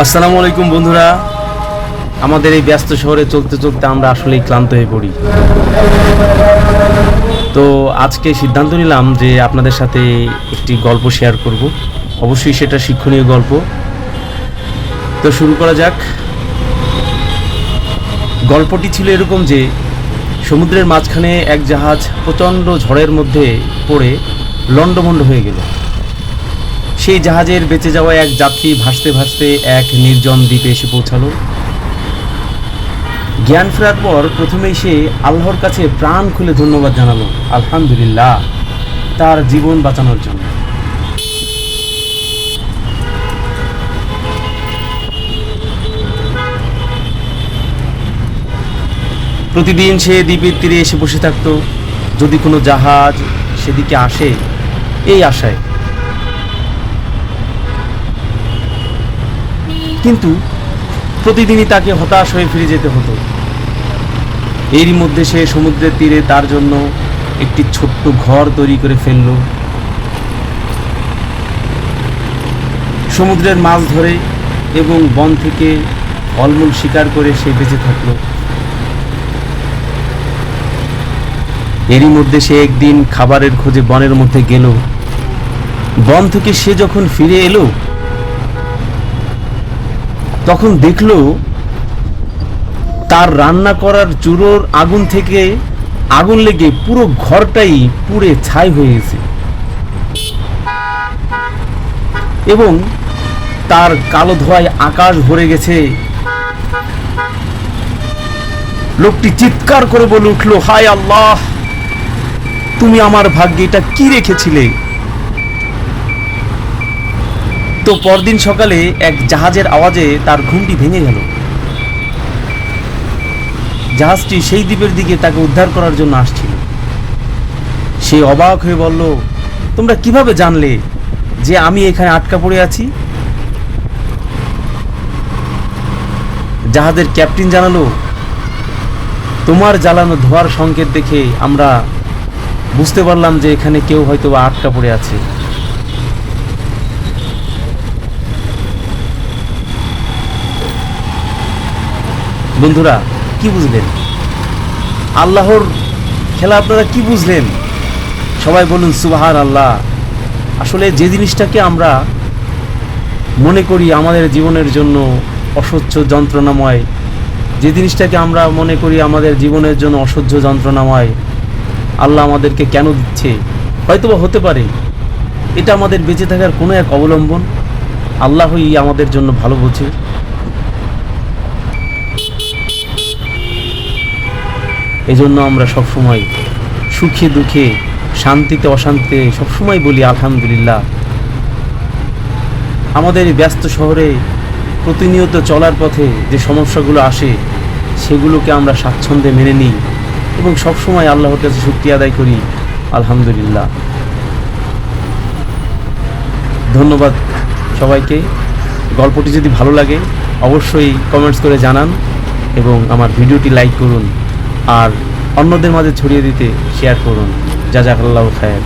আসসালামু আলাইকুম বন্ধুরা, আমাদের এই ব্যস্ত শহরে চলতে চলতে আমরা আসলেই ক্লান্ত হয়ে পড়ি। তো আজকে সিদ্ধান্ত নিলাম যে আপনাদের সাথে একটি গল্প শেয়ার করব। অবশ্যই সেটা শিক্ষণীয় গল্প। তো শুরু করা যাক। গল্পটি ছিল এরকম যে সমুদ্রের মাঝখানে এক জাহাজ প্রচণ্ড ঝড়ের মধ্যে পড়ে লণ্ডভণ্ড হয়ে গেল। সেই জাহাজের বেঁচে যাওয়া এক যাত্রী ভাসতে ভাসতে এক নির্জন দ্বীপে এসে পৌঁছালো। জ্ঞান ফেরার পর প্রথমেই সে আল্লাহর কাছে প্রাণ খুলে ধন্যবাদ জানালো, আলহামদুলিল্লাহ, তার জীবন বাঁচানোর জন্য। প্রতিদিন সে দ্বীপের তীরে এসে বসে থাকতো, যদি কোনো জাহাজ সেদিকে আসে এই আশায়। কিন্তু প্রতিদিনই তাকে হতাশ হয়ে ফিরে যেতে হতো। এরই মধ্যে সে সমুদ্রের তীরে তার জন্য একটি ছোট্ট ঘর তৈরি করে ফেলল। সমুদ্রের মাছ ধরে এবং বন থেকে ফলমূল শিকার করে সে বেঁচে থাকলো। এরই মধ্যে সে একদিন খাবারের খোঁজে বনের মধ্যে গেল। বন থেকে সে যখন ফিরে এলো তখন দেখল তার রান্না করার চুলোর আগুন থেকে আগুন লেগে পুরো ঘরটাই পুড়ে ছাই হয়ে গেছে এবং তার কালো ধোঁয়ায় আকাশ ভরে গেছে। লোকটি চিৎকার করে বলে উঠল, হায় আল্লাহ, তুমি আমার ভাগ্যে এটা কি রেখেছিলে? তো পরদিন সকালে এক জাহাজের আওয়াজে তার ঘুমটি ভেঙে গেল। জাহাজটি সেই দ্বীপের দিকে তাকে উদ্ধার করার জন্য আসছিল। সে অবাক হয়ে বলল, তোমরা কিভাবে জানলে যে আমি এখানে আটকা পড়ে আছি? জাহাজের ক্যাপ্টেন জানালো, তোমার জ্বালানো ধোঁয়ার সংকেত দেখে আমরা বুঝতে পারলাম যে এখানে কেউ হয়তো আটকা পড়ে আছে। বন্ধুরা, কি বুঝলেন? আল্লাহর খেলা আপনারা কি বুঝলেন? সবাই বলুন সুবহান আল্লাহ। আসলে যে জিনিসটাকে আমরা মনে করি আমাদের জীবনের জন্য অসহ্য যন্ত্রণাময়, যে জিনিসটাকে আমরা মনে করি আমাদের জীবনের জন্য অসহ্য যন্ত্রণাময়, আল্লাহ আমাদেরকে কেন দিচ্ছে? হয়তোবা হতে পারে এটা আমাদের বেঁচে থাকার কোনো এক অবলম্বন। আল্লাহই আমাদের জন্য ভালো বোঝে। এজন্য আমরা সবসময় সুখে দুঃখে, শান্তিতে অশান্তিতে সবসময় বলি আলহামদুলিল্লাহ। আমাদের ব্যস্ত শহরে প্রতিনিয়ত চলার পথে যে সমস্যাগুলো আসে সেগুলোকে আমরা স্বাচ্ছন্দ্যে মেনে নিই এবং সবসময় আল্লাহর কাছে শুকরিয়া আদায় করি, আলহামদুলিল্লাহ। ধন্যবাদ সবাইকে। গল্পটি যদি ভালো লাগে অবশ্যই কমেন্টস করে জানান এবং আমার ভিডিওটি লাইক করুন আর অন্যদের মাঝে ছড়িয়ে দিতে শেয়ার করুন। জাযাকাল্লাহু খায়র।